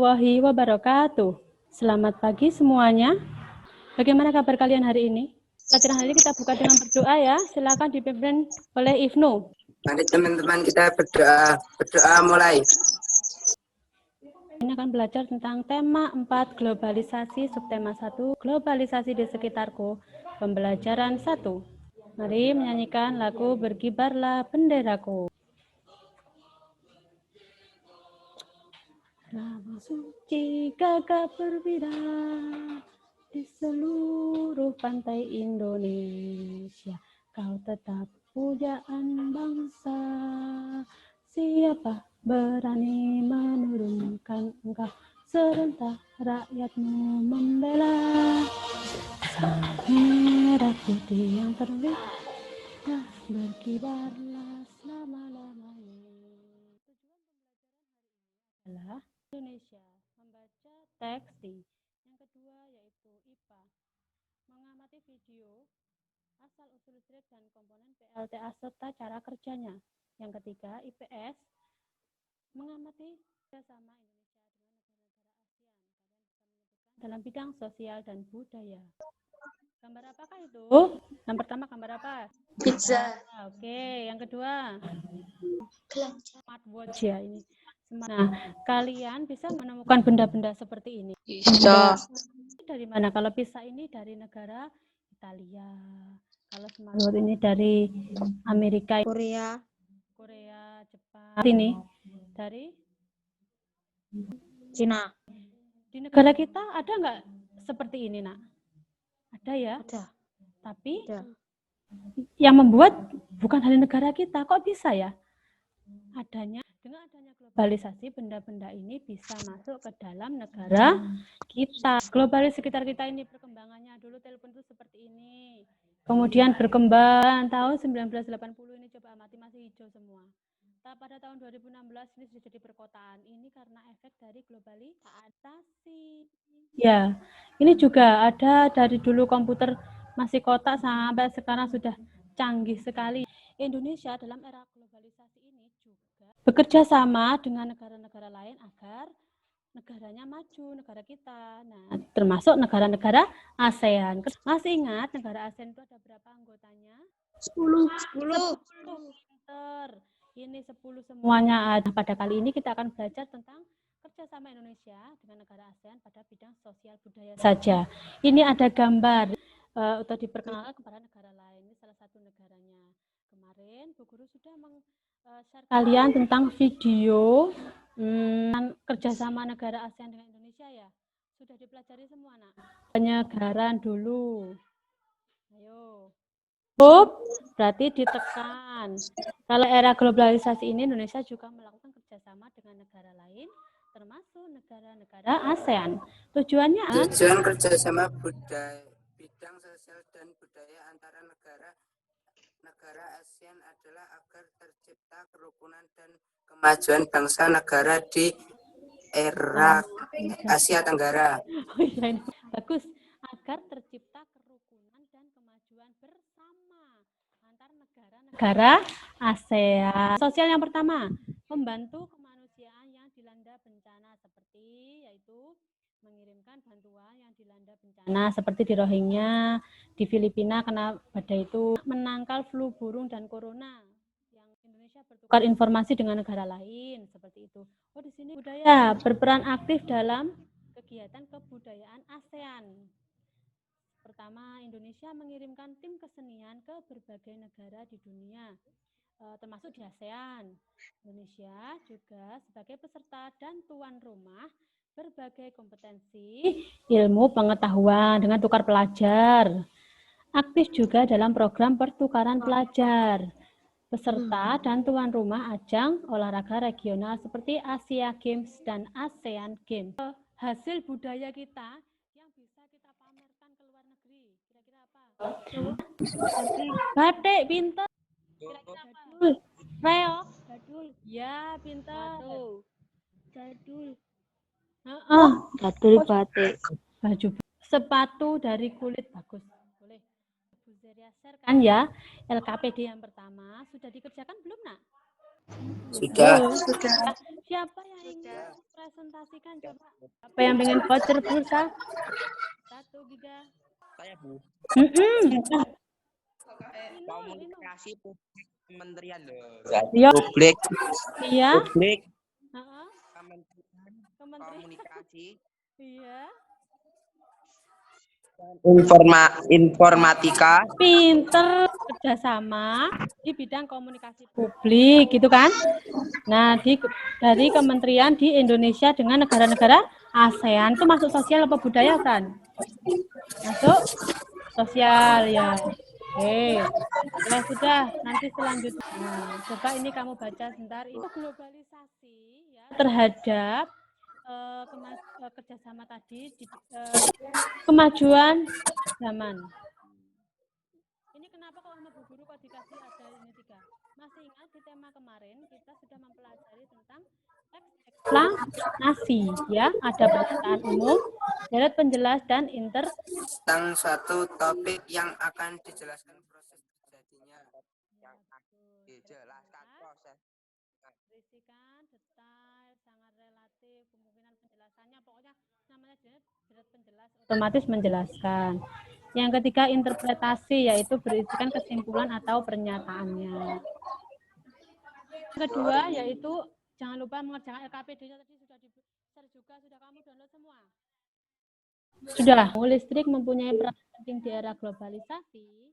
warahmatullahi wabarakatuh. Selamat pagi semuanya. Bagaimana kabar kalian hari ini? Pelajaran hari ini kita buka dengan berdoa ya. Silakan dipimpin oleh Ibnu. Mari teman-teman kita berdoa. Berdoa mulai. Ini akan belajar tentang tema 4 globalisasi, subtema 1 globalisasi di sekitarku, pembelajaran 1. Mari menyanyikan lagu Berkibarlah Benderaku. Nama suci gagap berbidang di seluruh pantai Indonesia. Kau tetap pujaan bangsa. Siapa berani menurunkan engkau? Serentak rakyatmu membela. Sang merah putih yang terlihat berkibarlah selama-lamanya. Adalah Indonesia, membaca teks di. Yang kedua yaitu IPA, mengamati video, asal-usul listrik dan komponen PLTA serta cara kerjanya. Yang ketiga IPS, mengamati kerjasama Indonesia dengan negara-negara ASEAN. Kalian bisa menyebutkan dalam bidang sosial dan budaya. Gambar apakah itu? Yang pertama gambar apa? Pizza. Oke, yang kedua smartwatch ya ini. Nah, kalian bisa menemukan benda-benda seperti ini. Bisa. Dari mana? Kalau pizza ini dari negara Italia. Kalau smartwatch ini dari Amerika, Korea. Jepang. Ini dari Cina. di negara kita ada nggak seperti ini, Nak? Ada ya? Ada. Tapi Ada. yang membuat bukan dari negara kita. Kok bisa ya? Dengan adanya globalisasi, benda-benda ini bisa masuk ke dalam negara kita. Globalis sekitar kita ini perkembangannya dulu telepon itu seperti ini. Kemudian berkembang tahun 1980 ini coba amati masih hijau semua. Pada tahun 2016 ini sudah jadi perkotaan. Ini karena efek dari globalisasi. Ya, ini juga ada dari dulu komputer masih kotak sampai sekarang sudah canggih sekali. Indonesia dalam era globalisasi ini juga bekerja sama dengan negara-negara lain agar negaranya maju, negara kita. Nah, termasuk negara-negara ASEAN. Masih ingat negara ASEAN itu ada berapa anggotanya? 10. Pinter. Ini 10 semuanya ada. Pada kali ini kita akan belajar tentang kerjasama Indonesia dengan negara ASEAN pada bidang sosial budaya saja. Ini ada gambar untuk diperkenalkan kepada negara lain. Ini salah satu negaranya. Kemarin Bu Guru sudah share kalian tentang video kerjasama negara ASEAN dengan Indonesia ya. Sudah dipelajari semua, Nak? Penyegaran dulu. Ayo. Berarti ditekan. Kalau era globalisasi ini Indonesia juga melakukan kerjasama dengan negara lain, termasuk negara-negara ASEAN. Tujuan kerjasama budaya, bidang sosial dan budaya antara negara ASEAN adalah agar tercipta kerukunan dan kemajuan bangsa negara di era Asia Tenggara. Oh iya, ini bagus. Agar tercipta kerukunan dan kemajuan bersama antar negara-negara ASEAN. Sosial yang pertama, membantu kemanusiaan yang dilanda bencana seperti yaitu mengirimkan bantuan yang dilanda bencana seperti di Rohingya, di Filipina kena badai itu, menangkal flu burung dan corona. Yang Indonesia bertukar informasi dengan negara lain seperti itu. Oh, di sini budaya berperan aktif dalam kegiatan kebudayaan ASEAN. Pertama, Indonesia mengirimkan tim kesenian ke berbagai negara di dunia, termasuk di ASEAN. Indonesia juga sebagai peserta dan tuan rumah berbagai kompetensi ilmu pengetahuan dengan tukar pelajar. Aktif juga dalam program pertukaran pelajar. Peserta dan tuan rumah ajang olahraga regional seperti Asia Games dan ASEAN Games. Hasil budaya kita yang bisa kita pamerkan ke luar negeri. Kira-kira apa? Batik, pinter. Kira-kira apa? Reok, gadul. Ya, pinter. Gadul. Gadul batik. Baju sepatu dari kulit bagus. Boleh. Bu Zeria share kan ya LKPD yang pertama sudah dikerjakan belum, Nak? Sudah. Sudah. Siapa yang ingin presentasikan coba? Apa yang pengen voucher pulsa? 1 giga. Saya Bu. Komunikasi publik kementerian loh. Iya. Publik. Iya. Publik. Heeh. Kementerian Kementerian. Komunikasi. Iya. Informatika. Pinter kerjasama di bidang komunikasi publik gitu kan. Nah, dari kementerian di Indonesia dengan negara-negara ASEAN itu masuk sosial apa budaya kan? Masuk sosial ya. Oke. Ya sudah, nanti selanjutnya. Nah, coba ini kamu baca sebentar. Itu globalisasi ya terhadap kerjasama tadi kemajuan zaman. Ini kenapa kalau sama Bu Guru kok dikasih ada ini 3? Masih ingat di tema kemarin kita sudah mempelajari tentang eksplanasi ya, ada pernyataan umum, deret penjelas dan Tentang suatu topik yang akan dijelaskan proses terjadinya. Dijelaskan proses. berisikan detail, sangat relatif, kemungkinan penjelasannya pokoknya namanya deret penjelas otomatis menjelaskan. Yang ketiga interpretasi, yaitu berisikan kesimpulan atau pernyataannya. Yang kedua yaitu jangan lupa mengerjakan LKPD-nya tadi sudah di-share juga, sudah kamu download semua. Sudah. Listrik mempunyai peran penting di era globalisasi.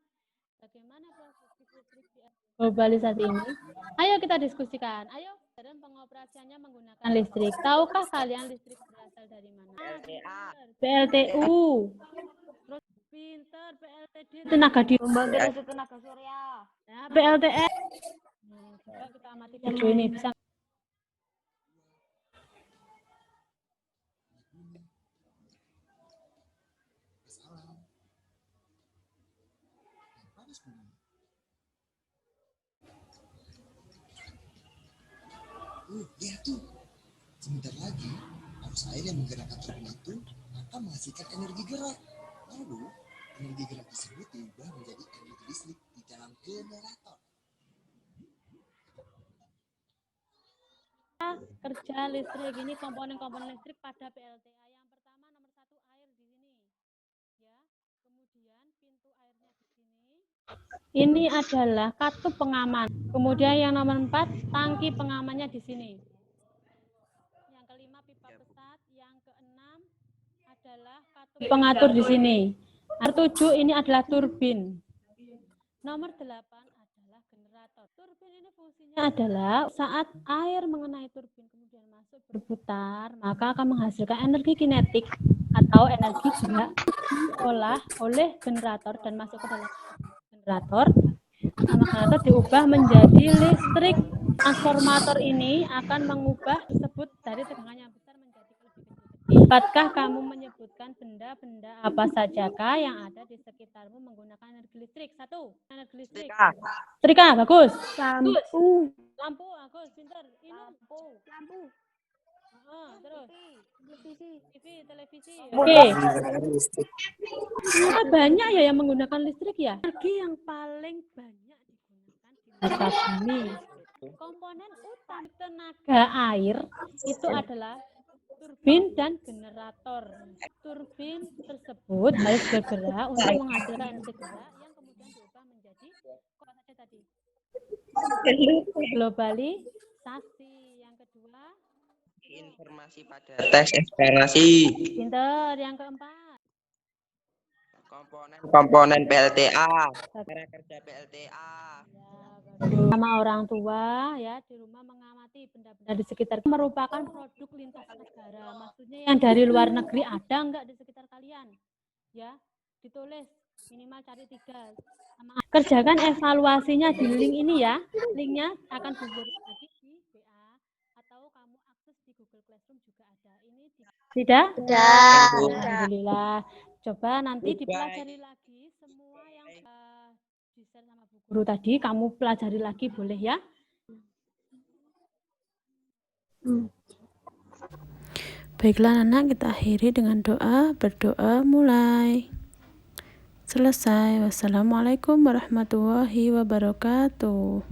Bagaimana proses listrik di era globalisasi ini? Ayo kita diskusikan. Ayo, dalam pengoperasiannya menggunakan listrik. Tahukah kalian listrik berasal dari mana? PLTU. Terus pinter PLTD tenaga di Pembangkit tenaga surya. ya, PLTS. Coba kita amati video ini bisa. Lihat tuh, sebentar lagi arus air yang menggerakkan turbin itu akan menghasilkan energi gerak. Lalu, energi gerak tersebut diubah menjadi energi listrik di dalam generator. Kerja listrik ini komponen-komponen listrik pada PLTA. Yang pertama nomor 1 air di sini. Ya. Kemudian pintu airnya di sini. Ini adalah katup pengaman. Kemudian yang nomor 4 tangki pengamannya di sini. Yang kelima pipa pesat, yang keenam adalah katup pengatur di sini. Nomor 7 ini adalah turbin. Nomor 8 adalah generator. Turbin ini fungsinya adalah saat air mengenai turbin kemudian masuk berputar, maka akan menghasilkan energi kinetik atau energi gerak diolah oleh generator dan masuk ke dalam generator. Generator diubah menjadi listrik. Transformator ini akan mengubah tersebut dari tegangan yang besar menjadi lebih kecil. Dapatkah kamu menyebutkan benda-benda apa sajakah yang ada di sekitarmu menggunakan energi listrik? 1. Energi listrik. Setrika, bagus. Lampu. Lampu, bagus, pintar. Lampu. Terus. Televisi. Oke. Oke. Ternyata banyak ya yang menggunakan listrik ya. Energi yang paling banyak digunakan di masa bumi. Komponen utama tenaga air itu adalah turbin dan generator. Turbin tersebut harus bergerak untuk menghasilkan energi gerak yang kemudian diubah menjadi apa saja tadi? Globalisasi. Yang kedua, Informasi pada teks eksplorasi. pinter. Yang keempat, Komponen PLTA. Cara kerja PLTA. sama orang tua ya di rumah mengamati benda-benda di sekitar merupakan produk lintas negara. Maksudnya yang dari luar negeri ada enggak di sekitar kalian? Ya, ditulis minimal cari 3. Kerjakan evaluasinya di link ini ya. Linknya akan diberikan lagi di WA atau kamu akses di Google Classroom juga ada. Ini tidak? Tidak. Alhamdulillah. Coba nanti dipelajari lagi semua yang di-share sama Bu Guru tadi, kamu pelajari lagi boleh ya? Baiklah anak, kita akhiri dengan doa. Berdoa mulai. Selesai. Wassalamualaikum warahmatullahi wabarakatuh.